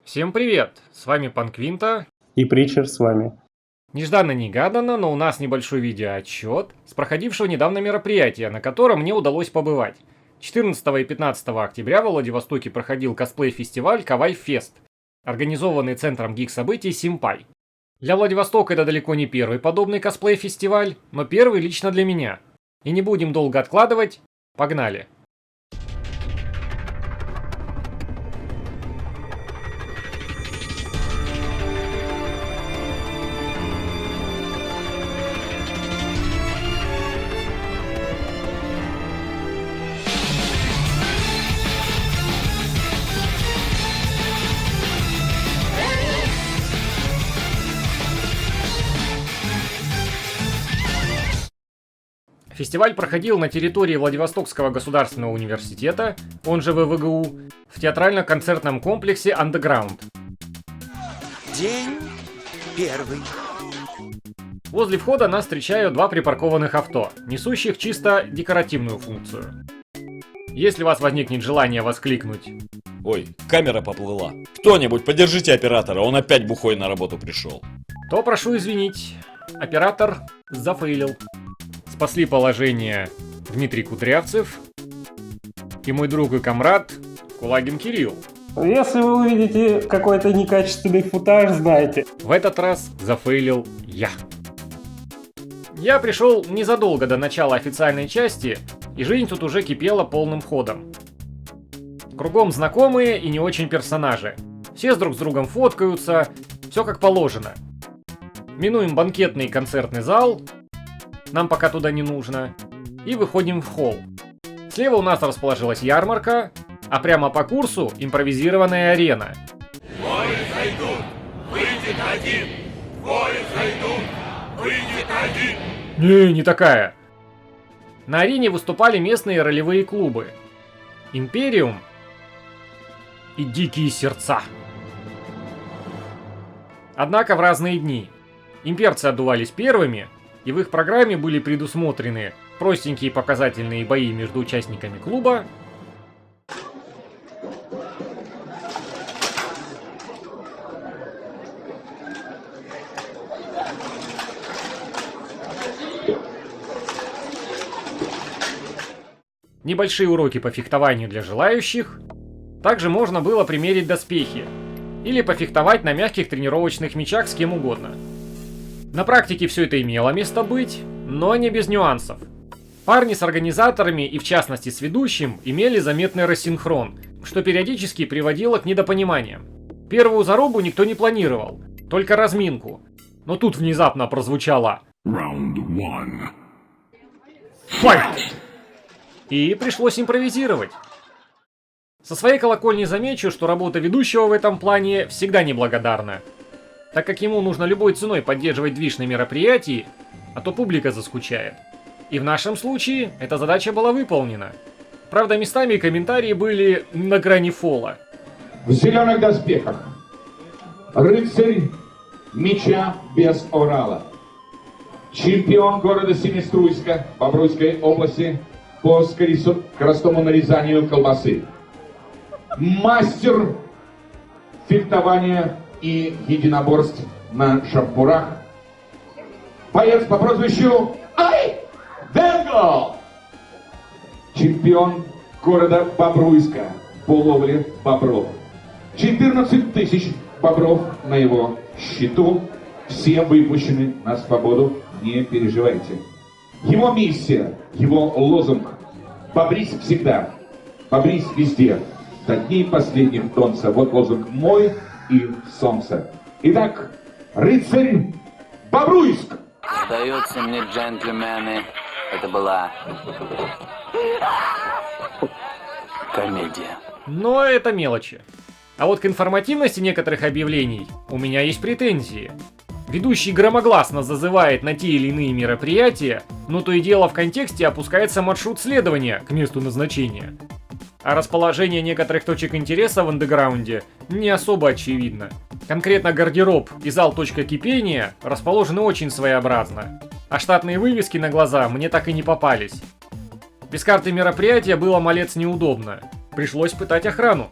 Всем привет! С вами Пан Квинта. И Притчер с вами. Нежданно-негаданно, но у нас небольшой видеоотчет с проходившего недавно мероприятия, на котором мне удалось побывать. 14 и 15 октября в Владивостоке проходил косплей-фестиваль Кавай Фест, организованный центром гик-событий Симпай. Для Владивостока это далеко не первый подобный косплей-фестиваль, но первый лично для меня. И не будем долго откладывать, погнали! Фестиваль проходил на территории Владивостокского государственного университета, он же ВВГУ, в театрально-концертном комплексе Underground. День первый. Возле входа нас встречают два припаркованных авто, несущих чисто декоративную функцию. Если у вас возникнет желание воскликнуть: «Ой, камера поплыла. Кто-нибудь, поддержите оператора, он опять бухой на работу пришел», то прошу извинить, оператор зафейлил. Спасли положение Дмитрий Кудрявцев и мой друг и комрад Кулагин Кирилл. Если вы увидите какой-то некачественный футаж, знайте. В этот раз зафейлил я. Я пришел незадолго до начала официальной части, и жизнь тут уже кипела полным ходом. Кругом знакомые и не очень персонажи. Все друг с другом фоткаются, все как положено. Минуем банкетный концертный зал, нам пока туда не нужно, и выходим в холл. Слева у нас расположилась ярмарка, а прямо по курсу импровизированная арена. Двое зайдут, выйдет один. Двое зайдут, выйдет один. Не такая. На арене выступали местные ролевые клубы. Империум и Дикие сердца. Однако в разные дни. Имперцы отдувались первыми, и в их программе были предусмотрены простенькие показательные бои между участниками клуба, небольшие уроки по фехтованию для желающих, также можно было примерить доспехи или пофехтовать на мягких тренировочных мячах с кем угодно. На практике все это имело место быть, но не без нюансов. Парни с организаторами и в частности с ведущим имели заметный рассинхрон, что периодически приводило к недопониманиям. Первую зарубу никто не планировал, только разминку. Но тут внезапно прозвучало Round one. «Файт!» И пришлось импровизировать. Со своей колокольни замечу, что работа ведущего в этом плане всегда неблагодарна, так как ему нужно любой ценой поддерживать движ на мероприятии, а то публика заскучает. И в нашем случае эта задача была выполнена. Правда, местами комментарии были на грани фола. В зеленых доспехах рыцарь меча без орала, чемпион города Семиструйска Бобруйской области по скоростному нарезанию колбасы, мастер фехтования и единоборств на шампурах, боец по прозвищу Ай Венгл, чемпион города Бобруйска по ловле бобров. 14 тысяч бобров на его счету, все выпущены на свободу, не переживайте. Его миссия, его лозунг: «Побрись всегда, побрись везде, до дней последних Донца». Вот лозунг мой и солнце. Итак, рыцарь Бобруйск. Сдается мне, джентльмены, это была комедия. Но это мелочи. А вот к информативности некоторых объявлений у меня есть претензии. Ведущий громогласно зазывает на те или иные мероприятия, но то и дело в контексте опускается маршрут следования к месту назначения. А расположение некоторых точек интереса в андеграунде не особо очевидно. Конкретно гардероб и зал «Точка кипения» расположены очень своеобразно, а штатные вывески на глаза мне так и не попались. Без карты мероприятия было малец неудобно, пришлось пытать охрану.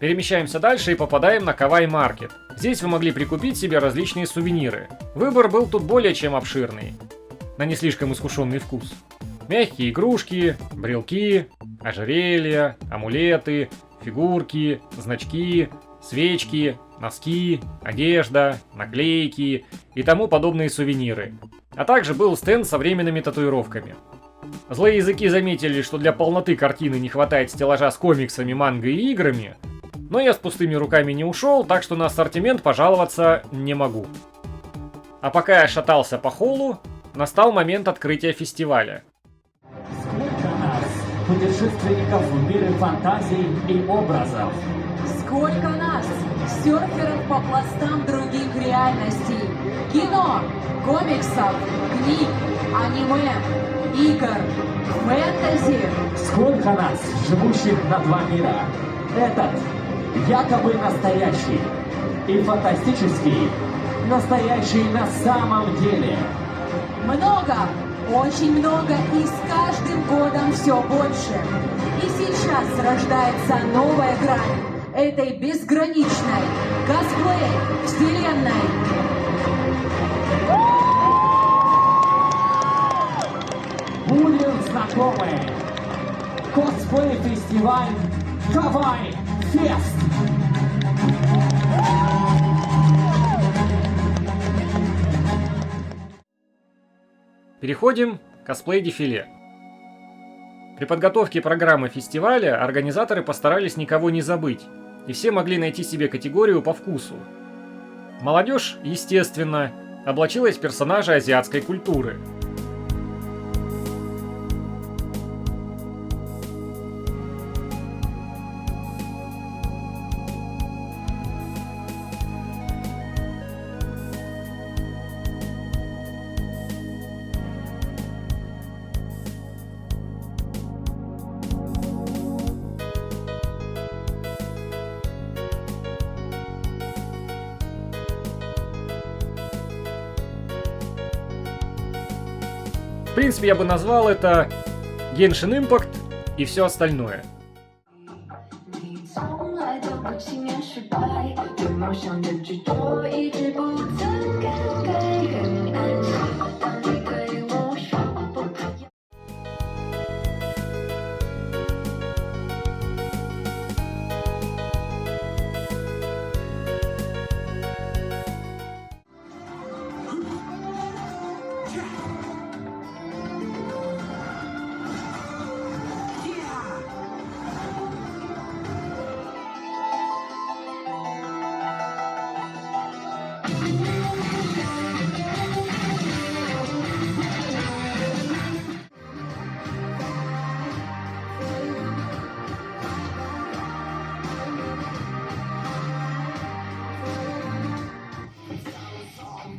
Перемещаемся дальше и попадаем на Кавай Маркет. Здесь вы могли прикупить себе различные сувениры. Выбор был тут более чем обширный. На не слишком искушенный вкус. Мягкие игрушки, брелки, ожерелья, амулеты, фигурки, значки, свечки, носки, одежда, наклейки и тому подобные сувениры. А также был стенд со временными татуировками. Злые языки заметили, что для полноты картины не хватает стеллажа с комиксами, манго и играми, но я с пустыми руками не ушел, так что на ассортимент пожаловаться не могу. А пока я шатался по холлу, настал момент открытия фестиваля. Сколько нас, путешественников в мире фантазий и образов? Сколько нас, серферов по пластам других реальностей? Кино, комиксов, книг, аниме, игр, фэнтези. Сколько нас, живущих на два мира? Этот якобы настоящий и фантастический, настоящий на самом деле. Много, очень много, и с каждым годом все больше. И сейчас рождается новая грань этой безграничной косплей вселенной. Будем знакомы. Косплей-фестиваль Кавай Фест. Переходим к косплей-дефиле. При подготовке программы фестиваля организаторы постарались никого не забыть, и все могли найти себе категорию по вкусу. Молодежь, естественно, облачилась в персонажа азиатской культуры. В принципе, я бы назвал это Genshin Impact и все остальное.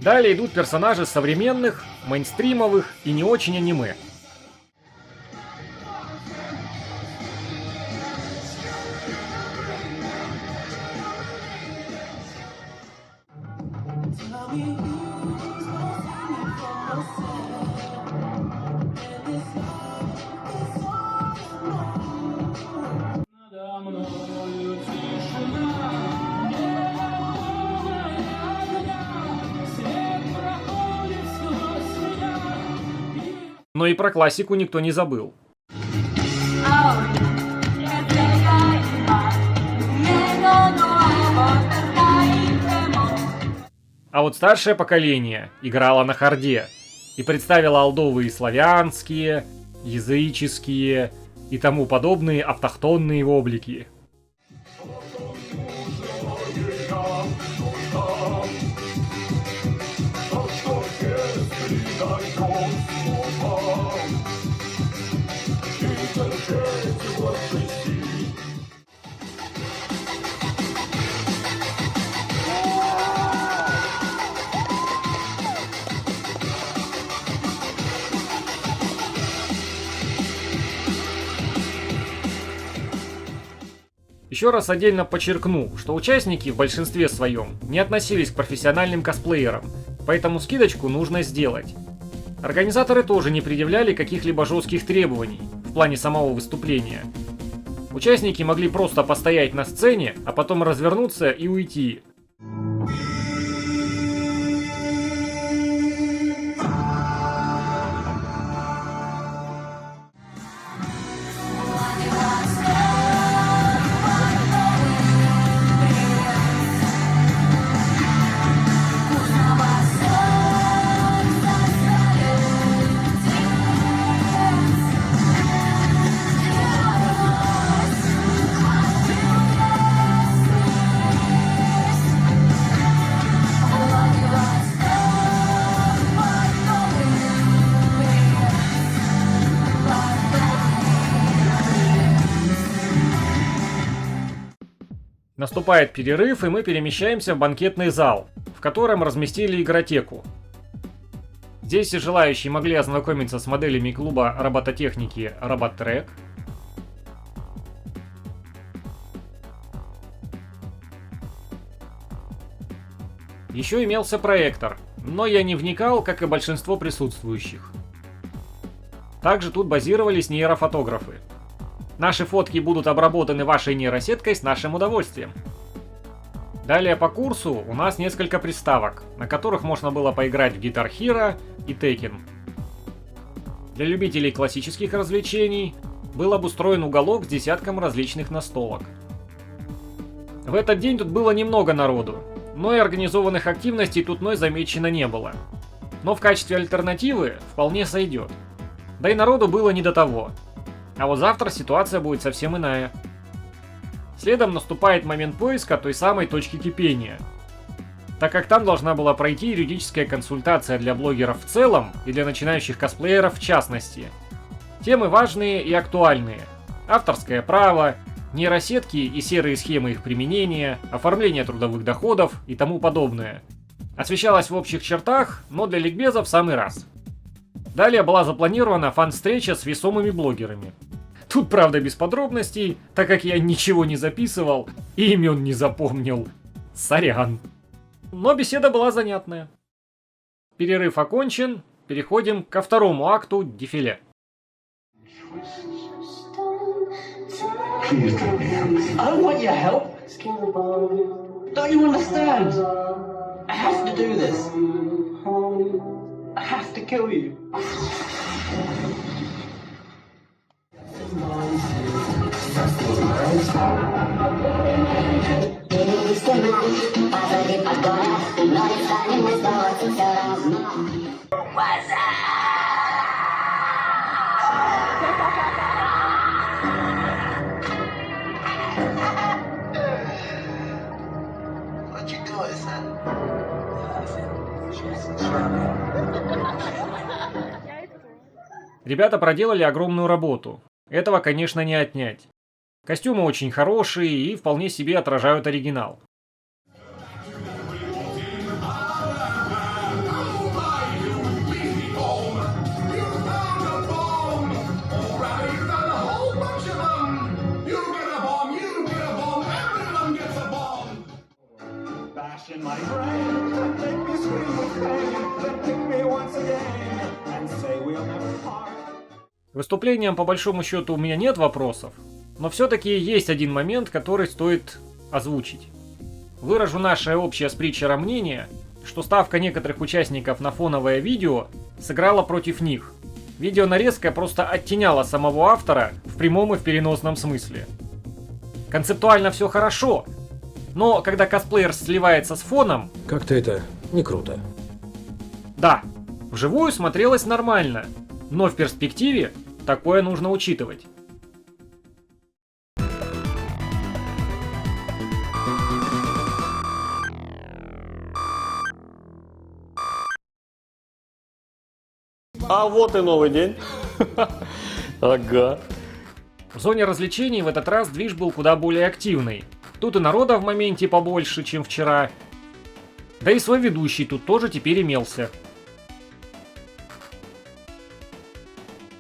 Далее идут персонажи современных, мейнстримовых и не очень аниме. Но и про классику никто не забыл. А вот старшее поколение играло на харде и представило олдовые славянские, языческие и тому подобные автохтонные облики. Еще раз отдельно подчеркну, что участники в большинстве своем не относились к профессиональным косплеерам, поэтому скидочку нужно сделать. Организаторы тоже не предъявляли каких-либо жестких требований в плане самого выступления. Участники могли просто постоять на сцене, а потом развернуться и уйти. Наступает перерыв, и мы перемещаемся в банкетный зал, в котором разместили игротеку. Здесь все желающие могли ознакомиться с моделями клуба робототехники Роботтрек. Еще имелся проектор, но я не вникал, как и большинство присутствующих. Также тут базировались нейрофотографы. Наши фотки будут обработаны вашей нейросеткой с нашим удовольствием. Далее по курсу у нас несколько приставок, на которых можно было поиграть в Guitar Hero и Tekken. Для любителей классических развлечений был обустроен уголок с десятком различных настолок. В этот день тут было немного народу, но и организованных активностей тут мной замечено не было. Но в качестве альтернативы вполне сойдет. Да и народу было не до того. А вот завтра ситуация будет совсем иная. Следом наступает момент поиска той самой точки кипения. Так как там должна была пройти юридическая консультация для блогеров в целом и для начинающих косплееров в частности. Темы важные и актуальные. Авторское право, нейросетки и серые схемы их применения, оформление трудовых доходов и тому подобное. Освещалось в общих чертах, но для ликбеза в самый раз. Далее была запланирована фан-встреча с весомыми блогерами. Тут, правда, без подробностей, так как я ничего не записывал и имен не запомнил. Сорян. Но беседа была занятная. Перерыв окончен, переходим ко второму акту дефиле. I don't want your help. Don't you understand? I have to do this. I have to kill you. What you doing, son? Ребята проделали огромную работу. Этого, конечно, не отнять. Костюмы очень хорошие и вполне себе отражают оригинал. Выступлением по большому счету у меня нет вопросов, но все-таки есть один момент, который стоит озвучить. Выражу наше общее с Притчером мнение, что ставка некоторых участников на фоновое видео сыграла против них. Видеонарезка просто оттеняла самого автора в прямом и в переносном смысле. Концептуально все хорошо, но когда косплеер сливается с фоном... Как-то это не круто. Да, вживую смотрелось нормально, но в перспективе такое нужно учитывать. А вот и новый день. Ага. В зоне развлечений в этот раз движ был куда более активный. Тут и народа в моменте побольше, чем вчера. Да и свой ведущий тут тоже теперь имелся.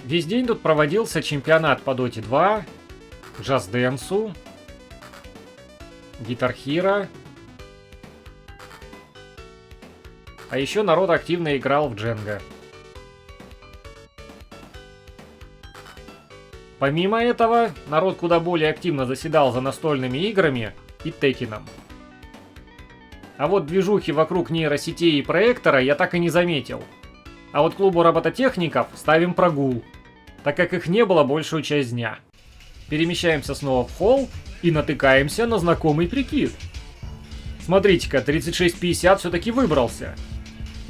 Весь день тут проводился чемпионат по Dota 2, Just Dance, Guitar Hero. А еще народ активно играл в Дженга. Помимо этого, народ куда более активно заседал за настольными играми и Текином. А вот движухи вокруг нейросетей и проектора я так и не заметил. А вот клубу робототехников ставим прогул, так как их не было большую часть дня. Перемещаемся снова в холл и натыкаемся на знакомый прикид. Смотрите-ка, 3650 все-таки выбрался.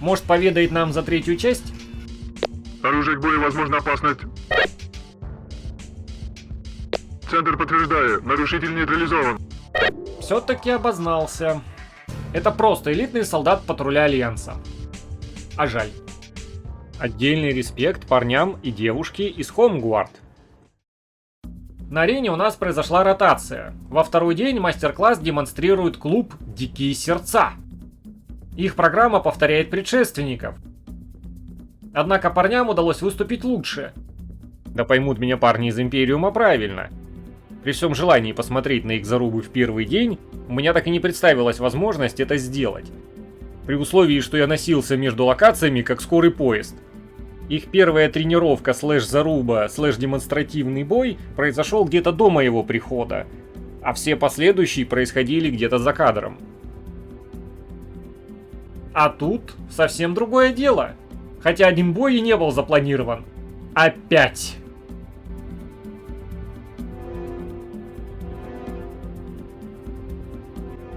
Может, поведает нам за третью часть? Оружие к бою, возможно, опасность. Центр подтверждаю, нарушитель нейтрализован. Все-таки обознался. Это просто элитный солдат патруля Альянса. А жаль. Отдельный респект парням и девушке из Homeguard. На арене у нас произошла ротация. Во второй день мастер-класс демонстрирует клуб «Дикие сердца». Их программа повторяет предшественников. Однако парням удалось выступить лучше. Да поймут меня парни из Империума правильно. При всем желании посмотреть на их зарубы в первый день, у меня так и не представилась возможность это сделать. При условии, что я носился между локациями, как скорый поезд. Их первая тренировка /заруба /демонстративный бой произошел где-то до моего прихода, а все последующие происходили где-то за кадром. А тут совсем другое дело. Хотя один бой и не был запланирован. Опять.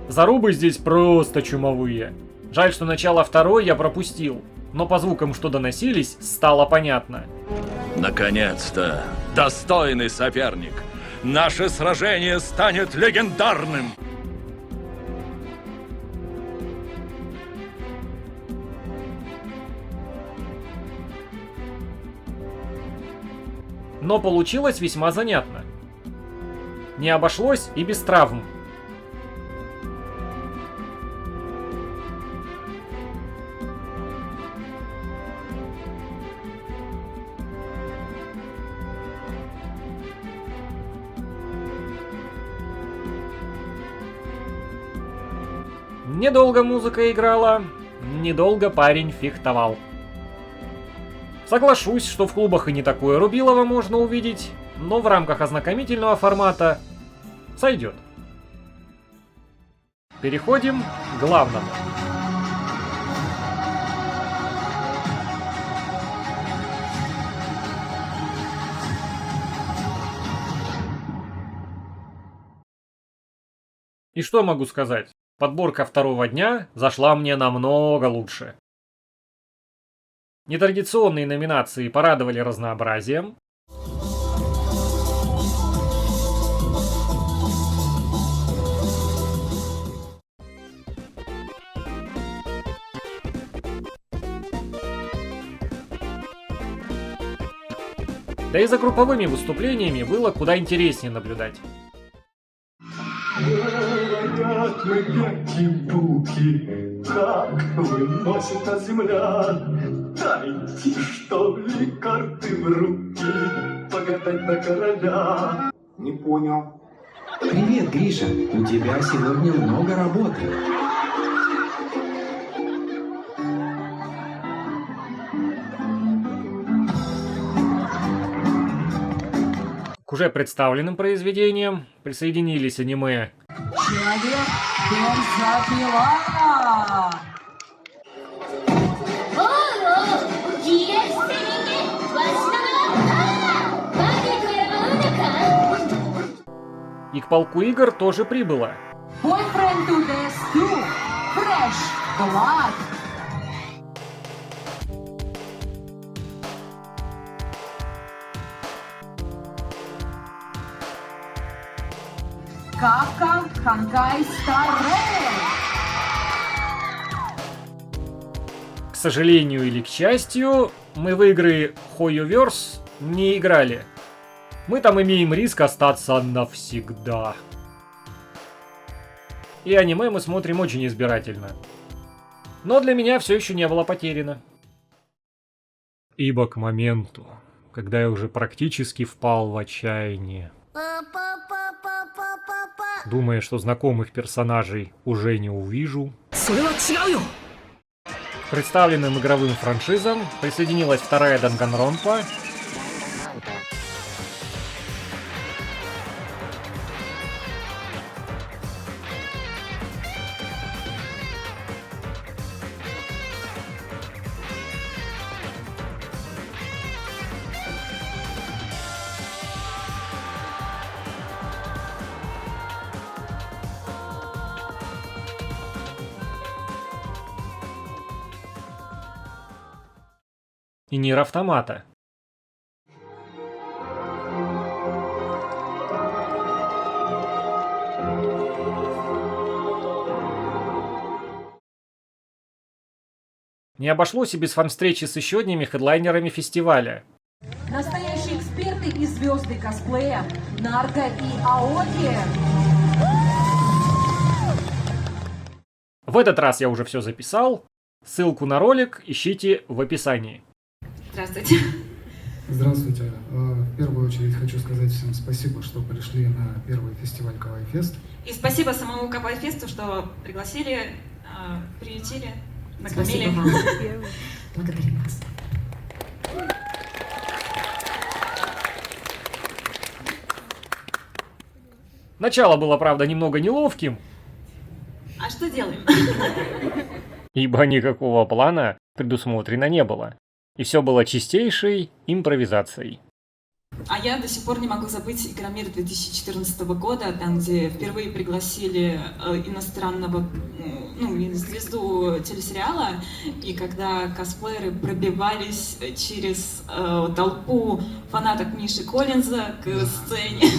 Зарубы здесь просто чумовые. Жаль, что начало второй я пропустил. Но по звукам, что доносились, стало понятно. Наконец-то! Достойный соперник! Наше сражение станет легендарным! Но получилось весьма занятно. Не обошлось и без травм. Недолго музыка играла, недолго парень фехтовал. Соглашусь, что в клубах и не такое рубилово можно увидеть, но в рамках ознакомительного формата сойдет. Переходим к главному. И что могу сказать? Подборка второго дня зашла мне намного лучше. Нетрадиционные номинации порадовали разнообразием. Да и за групповыми выступлениями было куда интереснее наблюдать. Говорят мы буки, как выносит та земля. Дайте, что ли, карты в руки, погадать на короля. Не понял. Привет, Гриша. У тебя сегодня много работы. К уже представленным произведениям присоединились аниме Человек бензопила! и к полку игр тоже прибыло. Boyfriend to the stew. Fresh blood. Кавка Ханкай Star Rail. К сожалению или к счастью, мы в игры Hoyoverse не играли. Мы там имеем риск остаться навсегда. И аниме мы смотрим очень избирательно. Но для меня все еще не было потеряно. Ибо к моменту, когда я уже практически впал в отчаяние, думая, что знакомых персонажей уже не увижу, к представленным игровым франшизам присоединилась вторая Данганронпа и Нир Автомата. Не обошлось и без фан-встречи с еще одними хедлайнерами фестиваля. Настоящие эксперты и звезды косплея Нарко и Аоки. В этот раз я уже все записал. Ссылку на ролик ищите в описании. Здравствуйте. Здравствуйте. В первую очередь хочу сказать всем спасибо, что пришли на первый фестиваль Kawaii Fest. И спасибо самому Kawaii Fest'у, что пригласили, приютили, накормили. Благодарим вас. Начало было, правда, немного неловким, А что делаем? ибо никакого плана предусмотрено не было. И все было чистейшей импровизацией. А я до сих пор не могу забыть Игромир 2014 года, там, где впервые пригласили иностранного, звезду телесериала, и когда косплееры пробивались через толпу фанаток Миши Коллинза к сцене.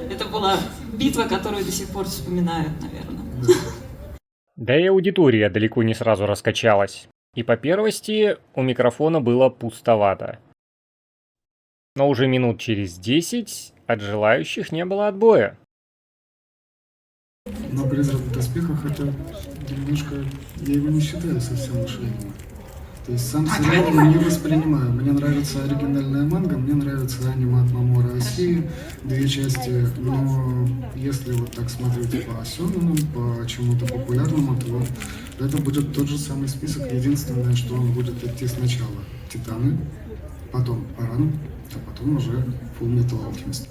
Это была битва, которую до сих пор вспоминают, наверное. Да и аудитория далеко не сразу раскачалась. И по первости у микрофона было пустовато. Но уже минут через 10 от желающих не было отбоя. Но «Призрак в доспехах» это немножко... Я его не считаю совсем уж аниме. То есть сам сериал я не воспринимаю. Мне нравится оригинальная манга, мне нравится аниме от Мамора России, 2 части. Но если вот так смотреть по сёнэнам, по чему-то популярному, то это будет тот же самый список. Единственное, что он будет идти сначала Титаны, потом Паран, а потом уже Fullmetal Alchemist.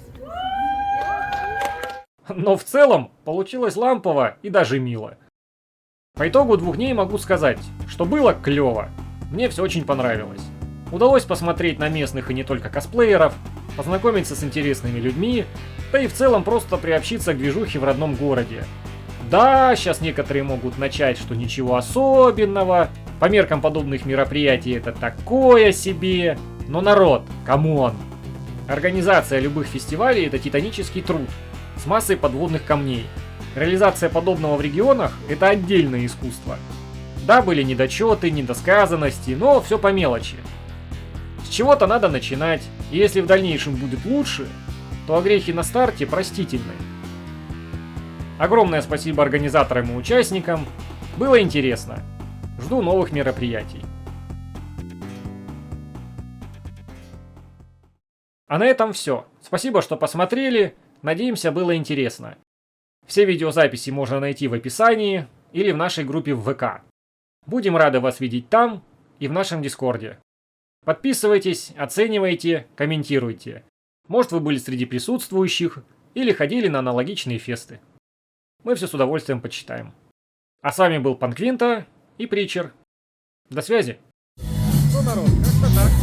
Но в целом получилось лампово и даже мило. По итогу 2 дней могу сказать, что было клево. Мне все очень понравилось. Удалось посмотреть на местных и не только косплееров, познакомиться с интересными людьми, да и в целом просто приобщиться к движухе в родном городе. Да, сейчас некоторые могут начать, что ничего особенного, по меркам подобных мероприятий это такое себе, но народ, камон! Организация любых фестивалей — это титанический труд, с массой подводных камней. Реализация подобного в регионах — это отдельное искусство. Да, были недочеты, недосказанности, но все по мелочи. С чего-то надо начинать, и если в дальнейшем будет лучше, то огрехи на старте простительны. Огромное спасибо организаторам и участникам, было интересно. Жду новых мероприятий. А на этом все. Спасибо, что посмотрели, надеемся, было интересно. Все видеозаписи можно найти в описании или в нашей группе в ВК. Будем рады вас видеть там и в нашем Дискорде. Подписывайтесь, оценивайте, комментируйте. Может, вы были среди присутствующих или ходили на аналогичные фесты. Мы все с удовольствием почитаем. А с вами был Панквинта и Притчер. До связи. Ну, народ, как-то так.